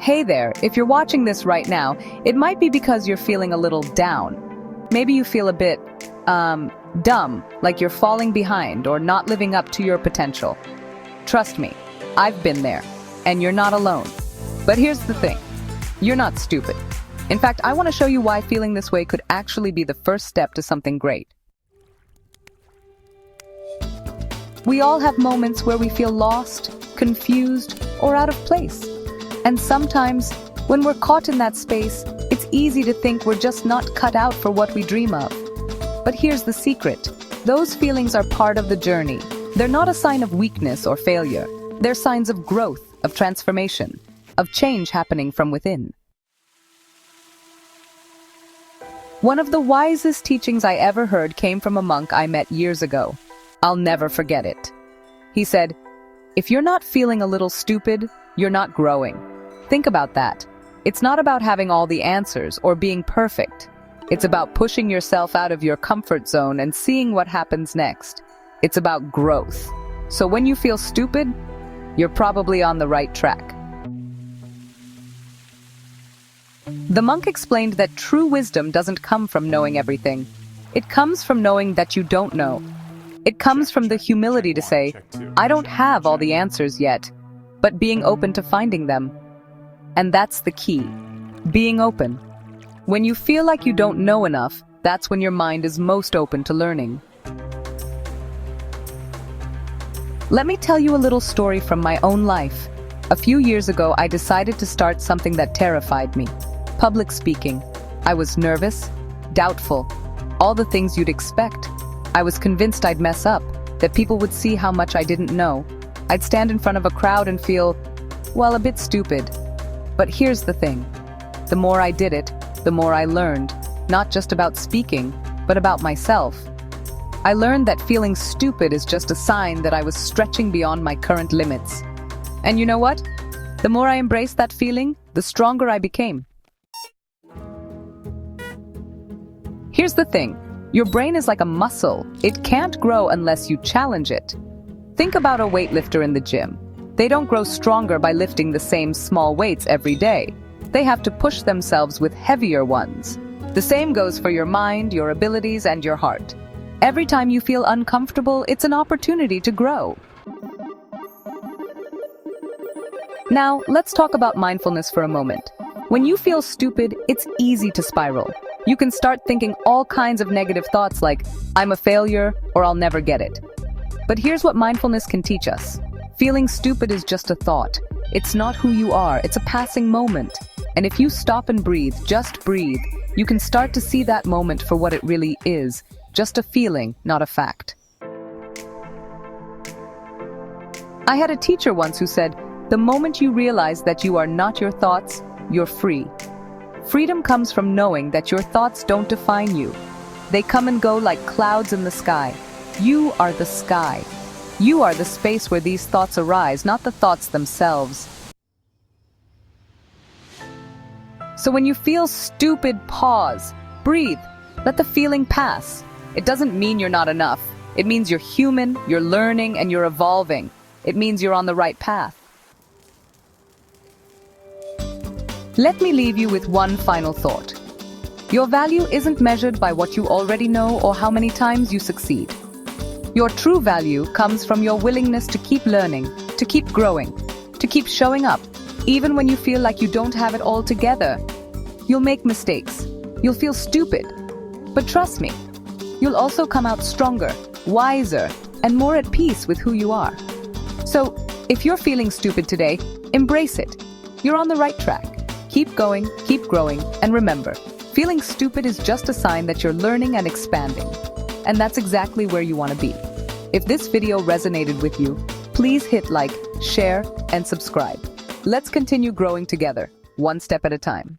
Hey there, if you're watching this right now, it might be because you're feeling a little down. Maybe you feel a bit, dumb, like you're falling behind or not living up to your potential. Trust me, I've been there, and you're not alone. But here's the thing, you're not stupid. In fact, I want to show you why feeling this way could actually be the first step to something great. We all have moments where we feel lost, confused, or out of place. And sometimes, when we're caught in that space, it's easy to think we're just not cut out for what we dream of. But here's the secret. Those feelings are part of the journey. They're not a sign of weakness or failure. They're signs of growth, of transformation, of change happening from within. One of the wisest teachings I ever heard came from a monk I met years ago. I'll never forget it. He said, "If you're not feeling a little stupid, you're not growing." Think about that. It's not about having all the answers or being perfect. It's about pushing yourself out of your comfort zone and seeing what happens next. It's about growth. So when you feel stupid, you're probably on the right track. The monk explained that true wisdom doesn't come from knowing everything. It comes from knowing that you don't know. It comes from the humility to say, I don't have all the answers yet, but being open to finding them. And that's the key, being open. When you feel like you don't know enough, that's when your mind is most open to learning. Let me tell you a little story from my own life. A few years ago, I decided to start something that terrified me. Public speaking. I was nervous, doubtful, all the things you'd expect. I was convinced I'd mess up, that people would see how much I didn't know. I'd stand in front of a crowd and feel, well, a bit stupid. But here's the thing. The more I did it, the more I learned, not just about speaking, but about myself. I learned that feeling stupid is just a sign that I was stretching beyond my current limits. And you know what? The more I embraced that feeling, the stronger I became. Here's the thing. Your brain is like a muscle. It can't grow unless you challenge it. Think about a weightlifter in the gym. They don't grow stronger by lifting the same small weights every day. They have to push themselves with heavier ones. The same goes for your mind, your abilities, and your heart. Every time you feel uncomfortable, it's an opportunity to grow. Now, let's talk about mindfulness for a moment. When you feel stupid, it's easy to spiral. You can start thinking all kinds of negative thoughts like, I'm a failure, or I'll never get it. But here's what mindfulness can teach us. Feeling stupid is just a thought. It's not who you are, it's a passing moment. And if you stop and breathe, just breathe, you can start to see that moment for what it really is. Just a feeling, not a fact. I had a teacher once who said, the moment you realize that you are not your thoughts, you're free. Freedom comes from knowing that your thoughts don't define you. They come and go like clouds in the sky. You are the sky. You are the space where these thoughts arise, not the thoughts themselves. So when you feel stupid, pause, breathe, let the feeling pass. It doesn't mean you're not enough. It means you're human, you're learning, and you're evolving. It means you're on the right path. Let me leave you with one final thought. Your value isn't measured by what you already know or how many times you succeed. Your true value comes from your willingness to keep learning, to keep growing, to keep showing up, even when you feel like you don't have it all together. You'll make mistakes. You'll feel stupid. But trust me, you'll also come out stronger, wiser, and more at peace with who you are. So, if you're feeling stupid today, embrace it. You're on the right track. Keep going, keep growing, and remember, feeling stupid is just a sign that you're learning and expanding. And that's exactly where you want to be. If this video resonated with you, please hit like, share, and subscribe. Let's continue growing together, one step at a time.